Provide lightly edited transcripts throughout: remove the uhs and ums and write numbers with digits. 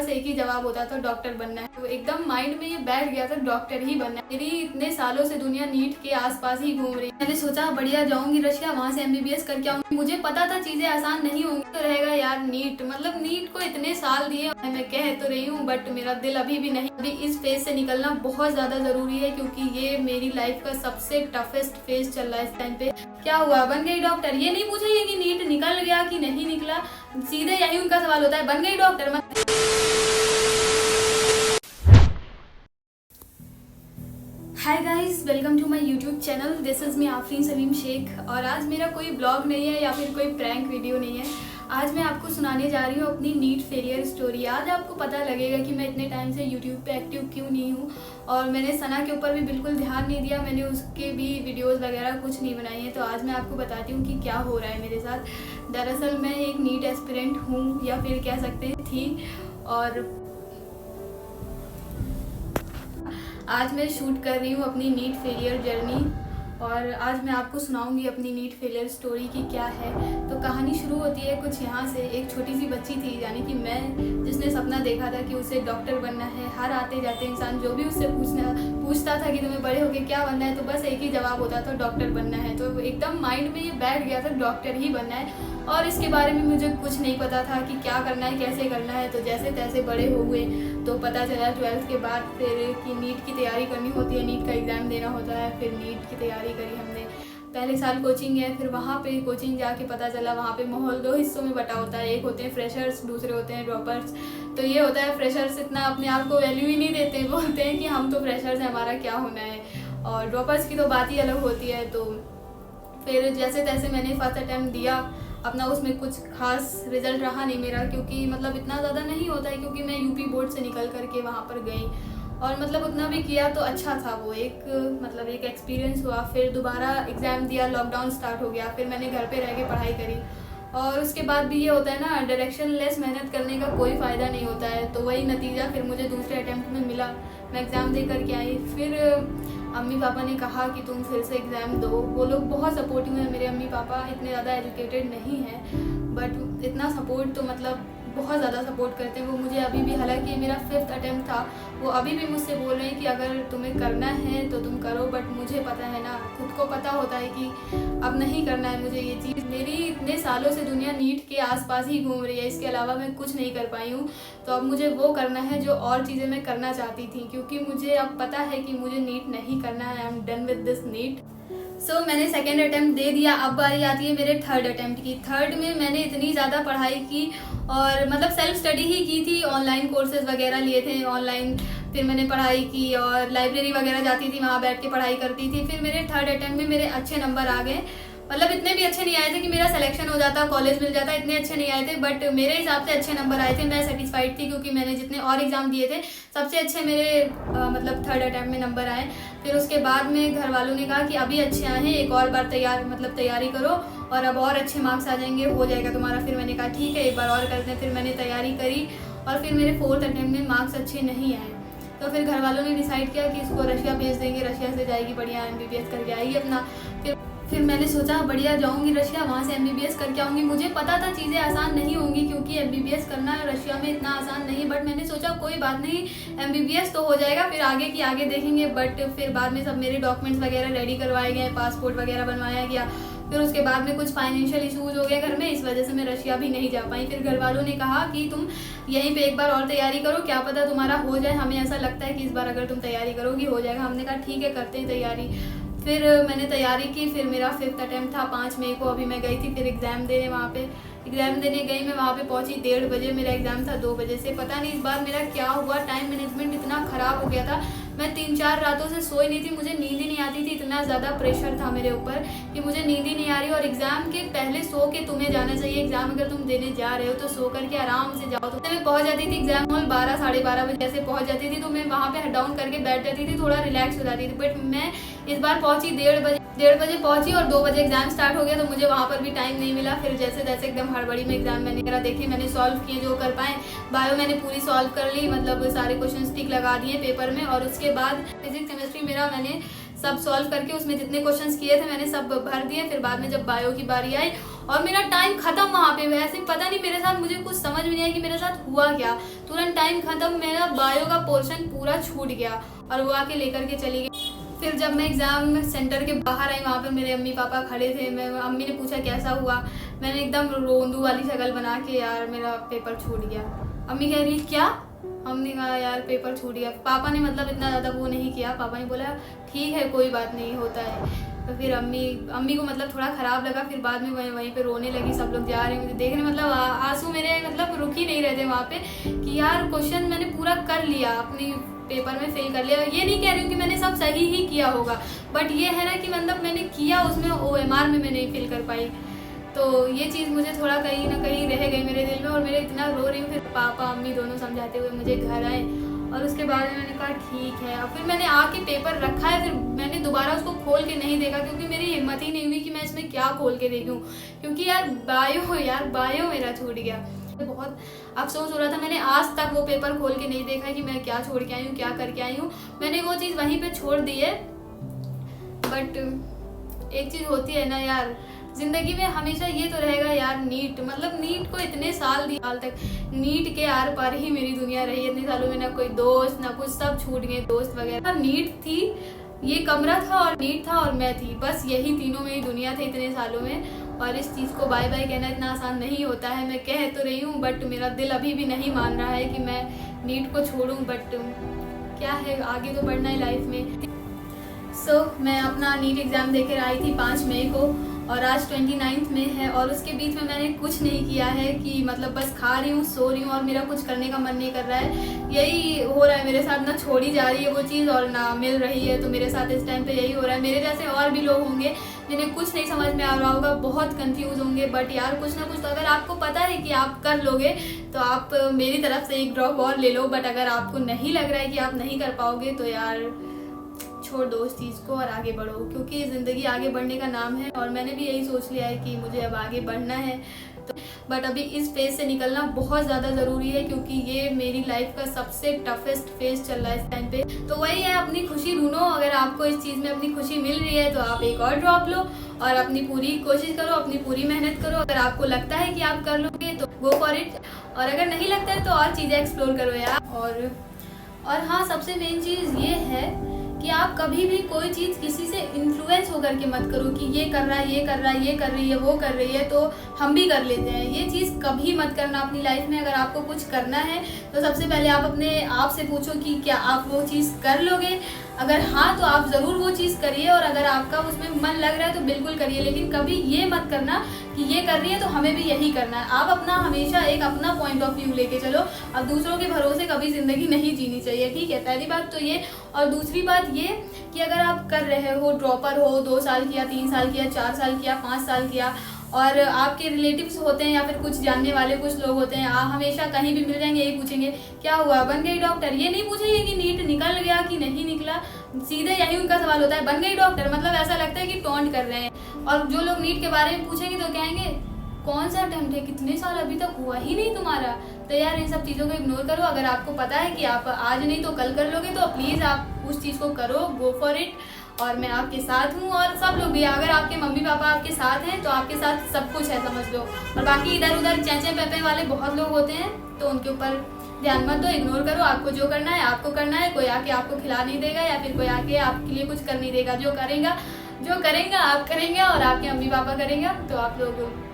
बस एक ही जवाब होता था, डॉक्टर बनना है। तो एकदम माइंड में ये बैठ गया था, डॉक्टर ही बनना है। मेरी इतने सालों से दुनिया नीट के आसपास ही घूम रही। मैंने सोचा बढ़िया जाऊंगी रशिया, वहां से MBBS करके आऊंगी। मुझे पता था चीजें आसान नहीं होंगी, तो रहेगा यार नीट, मतलब नीट को इतने साल दिए, मैं कह तो रही हूँ बट मेरा दिल अभी भी नहीं। अभी इस फेज से निकलना बहुत ज्यादा जरूरी है, क्योंकि ये मेरी लाइफ का सबसे टफेस्ट फेज चल रहा है इस टाइम पे। क्या हुआ, बन गई डॉक्टर? ये नहीं पूछेंगे कि नीट निकल गया कि नहीं निकला, सीधे यही उनका सवाल होता है, बन गई doctor. Hi guys, welcome to my YouTube channel. This is me Aafreen Salim Shaikh. और आज मेरा कोई ब्लॉग नहीं है या फिर कोई प्रैंक वीडियो नहीं है। आज मैं आपको सुनाने जा रही हूँ अपनी नीट फेलियर स्टोरी। आज आपको पता लगेगा कि मैं इतने टाइम से यूट्यूब पे एक्टिव क्यों नहीं हूँ, और मैंने सना के ऊपर भी बिल्कुल ध्यान नहीं दिया, मैंने उसके भी वीडियोस वगैरह कुछ नहीं बनाई है। तो आज मैं आपको बताती हूँ कि क्या हो रहा है मेरे साथ। दरअसल मैं एक नीट एस्पिरेंट हूँ, या फिर कह सकते हैं थी, और आज मैं शूट कर रही हूँ अपनी नीट फेलियर जर्नी। और आज मैं आपको सुनाऊंगी अपनी नीट फेलियर स्टोरी की क्या है। तो कहानी शुरू होती है कुछ यहाँ से। एक छोटी सी बच्ची थी, यानी कि मैं, जिसने सपना देखा था कि उसे डॉक्टर बनना है। हर आते जाते इंसान जो भी उससे पूछता था कि तुम्हें बड़े होके क्या बनना है, तो बस एक ही जवाब होता था, डॉक्टर बनना है। तो एकदम माइंड में ये बैठ गया था, डॉक्टर ही बनना है। और इसके बारे में मुझे कुछ नहीं पता था कि क्या करना है, कैसे करना है। तो जैसे तैसे बड़े हो गए तो पता चला 12th के बाद फिर कि नीट की तैयारी करनी होती है, नीट का एग्ज़ाम देना होता है। फिर नीट की तैयारी करी हमने। पहले साल कोचिंग है, फिर वहाँ पे कोचिंग जाके पता चला वहाँ पे माहौल दो हिस्सों में बटा होता है। एक होते हैं फ्रेशर्स, दूसरे होते हैं ड्रॉपर्स। तो ये होता है, फ्रेशर्स इतना अपने आप को वैल्यू ही नहीं देते, बोलते हैं कि हम तो फ्रेशर्स हैं, हमारा क्या होना है। और ड्रॉपर्स की तो बात ही अलग होती है। तो फिर जैसे तैसे मैंने फर्स्ट अटैम्प्ट दिया अपना। उसमें कुछ खास रिजल्ट रहा नहीं मेरा, क्योंकि मतलब इतना ज़्यादा नहीं होता है, क्योंकि मैं यूपी बोर्ड से निकल करके वहाँ पर गई। और मतलब उतना भी किया तो अच्छा था, वो एक मतलब एक एक्सपीरियंस हुआ। फिर दोबारा एग्ज़ाम दिया, लॉकडाउन स्टार्ट हो गया, फिर मैंने घर पे रह के पढ़ाई करी। और उसके बाद भी ये होता है ना, डायरेक्शन लेस मेहनत करने का कोई फ़ायदा नहीं होता है। तो वही नतीजा फिर मुझे दूसरे अटैम्प्ट में मिला। मैं एग्ज़ाम दे करके आई। फिर अम्मी पापा ने कहा कि तुम फिर से एग्ज़ाम दो। वो लोग बहुत सपोर्टिव हैं, मेरे अम्मी पापा इतने ज़्यादा एजुकेटेड नहीं हैं, बट इतना सपोर्ट तो मतलब बहुत ज़्यादा सपोर्ट करते हैं वो मुझे अभी भी। हालांकि ये मेरा 5th अटैम्प्ट था, वो अभी भी मुझसे बोल रहे हैं कि अगर तुम्हें करना है तो तुम करो। बट मुझे पता है ना, खुद को पता होता है कि अब नहीं करना है मुझे ये चीज़। मेरी इतने सालों से दुनिया नीट के आसपास ही घूम रही है, इसके अलावा मैं कुछ नहीं कर पाई हूँ। तो अब मुझे वो करना है जो और चीज़ें मैं करना चाहती थी, क्योंकि मुझे अब पता है कि मुझे नीट नहीं करना है। I am done with this NEET. So मैंने सेकेंड अटैम्प्ट दे दिया। अब बारी आती है मेरे थर्ड अटैम्प्ट की। थर्ड में मैंने इतनी ज़्यादा पढ़ाई की, और मतलब सेल्फ स्टडी ही की थी, ऑनलाइन कोर्सेज वगैरह लिए थे ऑनलाइन। फिर मैंने पढ़ाई की और लाइब्रेरी वगैरह जाती थी, वहाँ बैठ के पढ़ाई करती थी। फिर मेरे थर्ड अटैम्प्ट में मेरे अच्छे नंबर आ गए। मतलब इतने भी अच्छे नहीं आए थे कि मेरा सिलेक्शन हो जाता, कॉलेज मिल जाता, इतने अच्छे नहीं आए थे, बट मेरे हिसाब से अच्छे नंबर आए थे। मैं सेटिस्फाइड थी, क्योंकि मैंने जितने और एग्ज़ाम दिए थे सबसे अच्छे मेरे मतलब थर्ड अटैम्प्ट में नंबर आए। फिर उसके बाद में घर वालों ने कहा कि अभी अच्छे आए हैं, एक और बार तैयारी करो और अब और अच्छे मार्क्स आ जाएंगे, हो जाएगा तुम्हारा। फिर मैंने कहा ठीक है, एक बार और करते हैं। फिर मैंने तैयारी करी, और फिर मेरे 4th अटैम्प्ट में मार्क्स अच्छे नहीं आए। तो फिर घर वालों ने डिसाइड किया कि इसको रशिया भेज देंगे, रशिया से जाएगी, बढ़िया MBBS करके आएगी अपना। फिर मैंने सोचा बढ़िया जाऊंगी रशिया, वहाँ से MBBS करके आऊँगी। मुझे पता था चीज़ें आसान नहीं होंगी, क्योंकि MBBS करना रशिया में इतना आसान नहीं, बट मैंने सोचा कोई बात नहीं, MBBS तो हो जाएगा, फिर आगे की आगे देखेंगे। बट फिर बाद में सब मेरे डॉक्यूमेंट्स वगैरह रेडी करवाए गए, पासपोर्ट वगैरह बनवाया गया। फिर उसके बाद में कुछ फाइनेंशियल इशूज़ हो गए घर में, इस वजह से मैं रशिया भी नहीं जा पाई। फिर घर वालों ने कहा कि तुम यहीं पे एक बार और तैयारी करो, क्या पता तुम्हारा हो जाए, हमें ऐसा लगता है कि इस बार अगर तुम तैयारी करोगी हो जाएगा। हमने कहा ठीक है, करते हैं तैयारी। फिर मैंने तैयारी की। फिर मेरा 5th अटैम्प्ट था 5 मई को, अभी मैं गई थी फिर एग्ज़ाम देने। वहाँ पे एग्ज़ाम देने गई, मैं वहाँ पे पहुँची 1:30 बजे, मेरा एग्ज़ाम था 2 बजे से। पता नहीं इस बार मेरा क्या हुआ, टाइम मैनेजमेंट इतना ख़राब हो गया था। मैं 3-4 रातों से सोई नहीं थी, मुझे नींद ही नहीं आती थी, इतना ज़्यादा प्रेशर था मेरे ऊपर कि मुझे नींद ही नहीं आ रही। और एग्ज़ाम के पहले सो के तुम्हें जाना चाहिए। एग्ज़ाम अगर तुम देने जा रहे हो तो सो करके आराम से जाओ। तो मैं पहुँच जाती थी एग्ज़ाम हॉल 12 साढ़े 12 बजे ऐसे पहुँच जाती थी। तो मैं वहाँ पे हेड डाउन करके बैठ जाती थी, थोड़ा रिलैक्स हो जाती थी। बट मैं इस बार पहुँची 1:30 बजे पहुँची, और 2 बजे एग्ज़ाम स्टार्ट हो गया, तो मुझे वहाँ पर भी टाइम नहीं मिला। फिर जैसे तैसे एकदम हड़बड़ी में एग्ज़ाम मैंने देखे, मैंने सॉल्व किए जो कर पाए। बायो मैंने पूरी सॉल्व कर ली, मतलब सारे क्वेश्चन टिक लगा दिए पेपर में। और उसके बाद फिजिक्स केमिस्ट्री मेरा मैंने सब सॉल्व करके उसमें जितने क्वेश्चंस किए थे मैंने सब भर दिए। फिर बाद में जब बायो की बारी आई और मेरा टाइम खत्म वहाँ पे। वैसे पता नहीं मेरे साथ, मुझे कुछ समझ में नहीं आया कि मेरे साथ हुआ क्या। तुरंत टाइम खत्म, मेरा बायो का पोर्शन पूरा छूट गया और वो आके लेकर के चली गई। फिर जब मैं एग्ज़ाम सेंटर के बाहर आई, वहाँ पे मेरे अम्मी पापा खड़े थे। अम्मी ने पूछा कैसा हुआ, मैंने एकदम रोंदू वाली शक्ल बना के, यार मेरा पेपर छूट गया। अम्मी कह रही क्या? हमने कहा यार पेपर छूट गया। पापा ने मतलब इतना ज़्यादा वो नहीं किया, पापा ने बोला ठीक है कोई बात नहीं, होता है। तो फिर अम्मी को मतलब थोड़ा ख़राब लगा। फिर बाद में वहीं पे रोने लगी, सब लोग जा रहे हैं मुझे देखने, मतलब आंसू मेरे मतलब रुक ही नहीं रहे थे वहाँ पे कि यार क्वेश्चन मैंने पूरा कर लिया, अपनी पेपर में फेल कर लिया। ये नहीं कह रही हूँ कि मैंने सब सही ही किया होगा, बट ये है ना कि मतलब मैंने किया, उसमें OMR में मैं नहीं फिल कर पाई। तो ये चीज़ मुझे थोड़ा कहीं ना कहीं रह गई मेरे दिल में, और मेरे इतना रो रही हूँ। फिर पापा अम्मी दोनों समझाते हुए मुझे घर आए, और उसके बाद में मैंने कहा ठीक है। और फिर मैंने आके पेपर रखा है, फिर मैंने दोबारा उसको खोल के नहीं देखा, क्योंकि मेरी हिम्मत ही नहीं हुई कि मैं इसमें क्या खोल के देखूँ, क्योंकि यार बायो मेरा छूट गया। बहुत अफसोस हो रहा था। मैंने आज तक वो पेपर खोल के नहीं देखा है कि मैं क्या छोड़ के आई हूँ, क्या करके आई हूँ। मैंने वो चीज़ वहीं पे छोड़ दी है। बट एक चीज़ होती है ना यार, जिंदगी में हमेशा ये तो रहेगा यार, नीट को इतने साल तक नीट के आर पार ही मेरी दुनिया रही। इतने सालों में ना कोई दोस्त ना कुछ, सब छूट गए दोस्त वगैरह। नीट थी, ये कमरा था और नीट था और मैं थी, बस यही तीनों मेरी दुनिया थे इतने सालों में। और इस चीज़ को बाय बाय कहना इतना आसान नहीं होता है। मैं कह तो रही हूँ, बट मेरा दिल अभी भी नहीं मान रहा है कि मैं नीट को छोड़ूं। बट क्या है, आगे तो बढ़ना है लाइफ में। मैं अपना नीट एग्ज़ाम देकर आई थी 5 मई को, और आज 29 में है। और उसके बीच में मैंने कुछ नहीं किया है कि मतलब बस खा रही हूँ, सो रही हूँ, और मेरा कुछ करने का मन नहीं कर रहा है। यही हो रहा है मेरे साथ, ना छोड़ी जा रही है वो चीज़ और ना मिल रही है। तो मेरे साथ इस टाइम पे यही हो रहा है। मेरे जैसे और भी लोग होंगे जिन्हें कुछ नहीं समझ में आ रहा होगा, बहुत कंफ्यूज होंगे। बट यार कुछ ना कुछ तो, अगर आपको पता है कि आप कर लोगे तो आप मेरी तरफ से एक ड्रॉप और ले लो। बट अगर आपको नहीं लग रहा है कि आप नहीं कर पाओगे तो यार छोड़ दो उस चीज़ को और आगे बढ़ो, क्योंकि ज़िंदगी आगे बढ़ने का नाम है। और मैंने भी यही सोच लिया है कि मुझे अब आगे बढ़ना है। तो बट अभी इस फेज से निकलना बहुत ज़्यादा ज़रूरी है, क्योंकि ये मेरी लाइफ का सबसे टफेस्ट फेज चल रहा है इस टाइम पे। तो वही है, अपनी खुशी ढूंढो। अगर आपको इस चीज़ में अपनी खुशी मिल रही है तो आप एक और ड्रॉप लो और अपनी पूरी कोशिश करो, अपनी पूरी मेहनत करो। अगर आपको लगता है कि आप कर लोगे तो गो फॉर इट, और अगर नहीं लगता है तो और चीज़ें एक्सप्लोर करो यार। और हाँ, सबसे मेन चीज़ ये है कि आप कभी भी कोई चीज़ किसी से इन्फ्लुएंस होकर के मत करो कि ये कर रहा है, ये कर रहा है, ये कर रही है, वो कर रही है तो हम भी कर लेते हैं। ये चीज़ कभी मत करना अपनी लाइफ में। अगर आपको कुछ करना है तो सबसे पहले आप अपने आप से पूछो कि क्या आप वो चीज़ कर लोगे। अगर हाँ तो आप ज़रूर वो चीज़ करिए, और अगर आपका उसमें मन लग रहा है तो बिल्कुल करिए। लेकिन कभी ये मत करना कि ये कर रही है तो हमें भी यही करना है। आप अपना हमेशा एक अपना पॉइंट ऑफ व्यू लेके चलो। अब दूसरों के भरोसे कभी ज़िंदगी नहीं जीनी चाहिए, ठीक है, पहली बात तो ये। और दूसरी बात ये कि अगर आप कर रहे हो, ड्रॉपर हो, 2 साल किया, 3 साल किया, 4 साल किया, 5 साल किया, और आपके रिलेटिव्स होते हैं या फिर कुछ जानने वाले कुछ लोग होते हैं, आप हमेशा कहीं भी मिल जाएंगे, यही पूछेंगे क्या हुआ, बन गई डॉक्टर। ये नहीं पूछेंगे कि नीट निकल गया कि नहीं निकला, सीधे यही उनका सवाल होता है, बन गई डॉक्टर। मतलब ऐसा लगता है कि टॉन्ट कर रहे हैं। और जो लोग नीट के बारे में पूछेंगे तो कहेंगे कौन सा अटेम्प्ट है, कितने साल अभी तक हुआ ही नहीं तुम्हारा। तो यार इन सब चीज़ों को इग्नोर करो। अगर आपको पता है कि आप आज नहीं तो कल कर लोगे तो प्लीज़ आप उस चीज़ को करो, गो फॉर इट। और मैं आपके साथ हूँ, और सब लोग भी। अगर आपके मम्मी पापा आपके साथ हैं तो आपके साथ सब कुछ है, समझ लो। और बाकी इधर उधर चैचे पेपे वाले बहुत लोग होते हैं, तो उनके ऊपर ध्यान मत दो, इग्नोर करो। आपको जो करना है आपको करना है। कोई आके आपको खिला नहीं देगा या फिर कोई आके आपके लिए कुछ कर नहीं देगा। जो करेंगे आप करेंगे और आपके मम्मी पापा करेंगे, तो आप लोग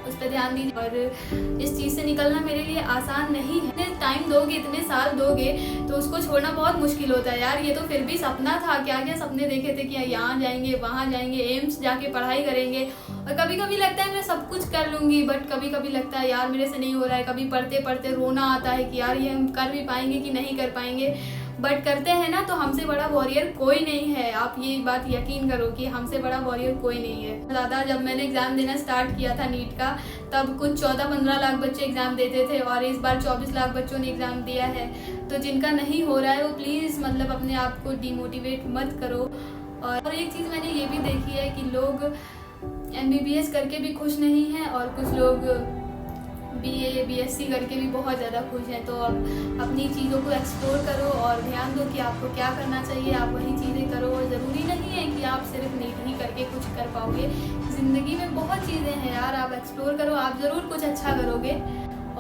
उस पर ध्यान दीजिए। और इस चीज़ से निकलना मेरे लिए आसान नहीं है। इतने टाइम दोगे, इतने साल दोगे तो उसको छोड़ना बहुत मुश्किल होता है यार। ये तो फिर भी सपना था, क्या क्या सपने देखे थे कि यहाँ जाएंगे, वहाँ जाएंगे, एम्स जाके पढ़ाई करेंगे। और कभी कभी लगता है मैं सब कुछ कर लूँगी, बट कभी कभी लगता है यार मेरे से नहीं हो रहा है। कभी पढ़ते पढ़ते रोना आता है कि यार ये हम कर भी पाएंगे कि नहीं कर पाएंगे। बट करते हैं ना तो हमसे बड़ा वॉरियर कोई नहीं है। आप ये बात यकीन करो कि हमसे बड़ा वॉरियर कोई नहीं है। ज़्यादा जब मैंने एग्ज़ाम देना स्टार्ट किया था नीट का, तब कुछ 14-15 लाख बच्चे एग्ज़ाम देते थे, और इस बार 24 लाख बच्चों ने एग्ज़ाम दिया है। तो जिनका नहीं हो रहा है वो प्लीज़ मतलब अपने आप को डिमोटिवेट मत करो। और एक चीज़ मैंने ये भी देखी है कि लोग MBBS करके भी खुश नहीं हैं, और कुछ लोग BA BSc करके भी बहुत ज़्यादा खुश हैं। तो अब अपनी चीज़ों को एक्सप्लोर करो और ध्यान दो कि आपको क्या करना चाहिए, आप वही चीज़ें करो। और ज़रूरी नहीं है कि आप सिर्फ नीट ही करके कुछ कर पाओगे, ज़िंदगी में बहुत चीज़ें हैं यार, आप एक्सप्लोर करो, आप ज़रूर कुछ अच्छा करोगे।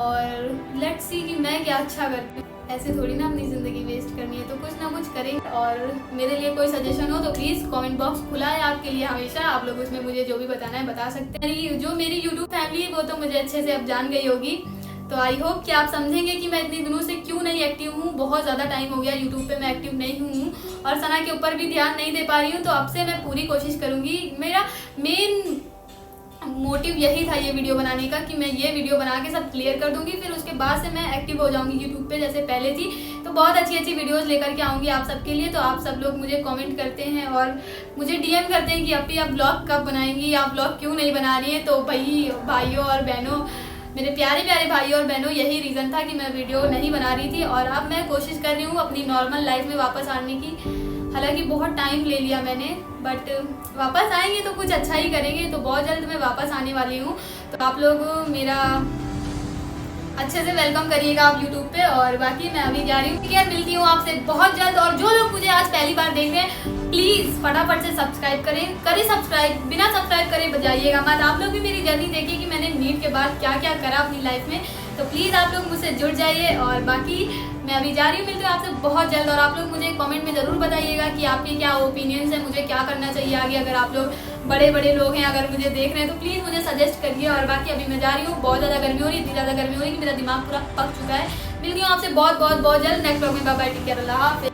और लेट्स सी कि मैं क्या अच्छा करती हूँ। ऐसे थोड़ी ना अपनी ज़िंदगी वेस्ट करनी है, तो कुछ ना कुछ करेंगे। और मेरे लिए कोई सजेशन हो तो प्लीज़ कमेंट बॉक्स खुला है आपके लिए हमेशा, आप लोग उसमें मुझे जो भी बताना है बता सकते हैं। जो मेरी यूट्यूब फैमिली है वो तो मुझे अच्छे से अब जान गई होगी, तो आई होप कि आप समझेंगे कि मैं इतनी दिनों से क्यों नहीं एक्टिव हूँ। बहुत ज़्यादा टाइम हो गया यूट्यूब पे मैं एक्टिव नहीं हूँ और सना के ऊपर भी ध्यान नहीं दे पा रही हूँ। तो अब से मैं पूरी कोशिश करूँगी। मेरा मेन मोटिव यही था ये वीडियो बनाने का कि मैं ये वीडियो बना के सब क्लियर कर दूंगी, फिर उसके बाद से मैं एक्टिव हो जाऊंगी यूट्यूब पे जैसे पहले थी। तो बहुत अच्छी अच्छी वीडियोस लेकर के आऊंगी आप सबके लिए। तो आप सब लोग मुझे कमेंट करते हैं और मुझे DM करते हैं कि अपनी आप ब्लॉग कब बनाएंगी, आप ब्लॉग क्यों नहीं बना रही है। तो भाइयों और बहनों, मेरे प्यारे प्यारे भाइयों और बहनों, यही रीज़न था कि मैं वीडियो नहीं बना रही थी। और अब मैं कोशिश कर रही हूँ अपनी नॉर्मल लाइफ में वापस आने की। हालांकि बहुत टाइम ले लिया मैंने, बट वापस आएंगे तो कुछ अच्छा ही करेंगे। तो बहुत जल्द मैं वापस आने वाली हूँ, तो आप लोग मेरा अच्छे से वेलकम करिएगा आप यूट्यूब पे। और बाकी मैं अभी जा रही हूँ, यार मिलती हूँ आपसे बहुत जल्द। और जो लोग मुझे आज पहली बार देख रहे हैं प्लीज़ फटाफट से सब्सक्राइब करें सब्सक्राइब, बिना सब्सक्राइब करे बजाइएगा मत। आप लोग भी मेरी जर्नी देखिए कि मैंने नीट के बाद क्या क्या करा अपनी लाइफ में। तो प्लीज़ आप लोग मुझसे जुड़ जाइए। और बाकी मैं अभी जा रही हूँ, मिलती हूँ आपसे बहुत जल्द। और आप लोग मुझे कमेंट में ज़रूर बताइएगा कि आपके क्या ओपिनियंस हैं, मुझे क्या करना चाहिए आगे। अगर आप लोग बड़े बड़े लोग हैं, अगर मुझे देख रहे हैं तो प्लीज़ मुझे सजेस्ट करिए। और बाकी अभी मैं जा रही हूँ, बहुत ज़्यादा गर्मी हो रही है, इतनी ज़्यादा गर्मी हो रही है कि मेरा दिमाग पूरा पक चुका है। मिलती हूँ आपसे बहुत बहुत बहुत जल्द नेक्स्ट ब्लॉग में। बाय बाय, टेक केयर, अल्लाह हाफिज़।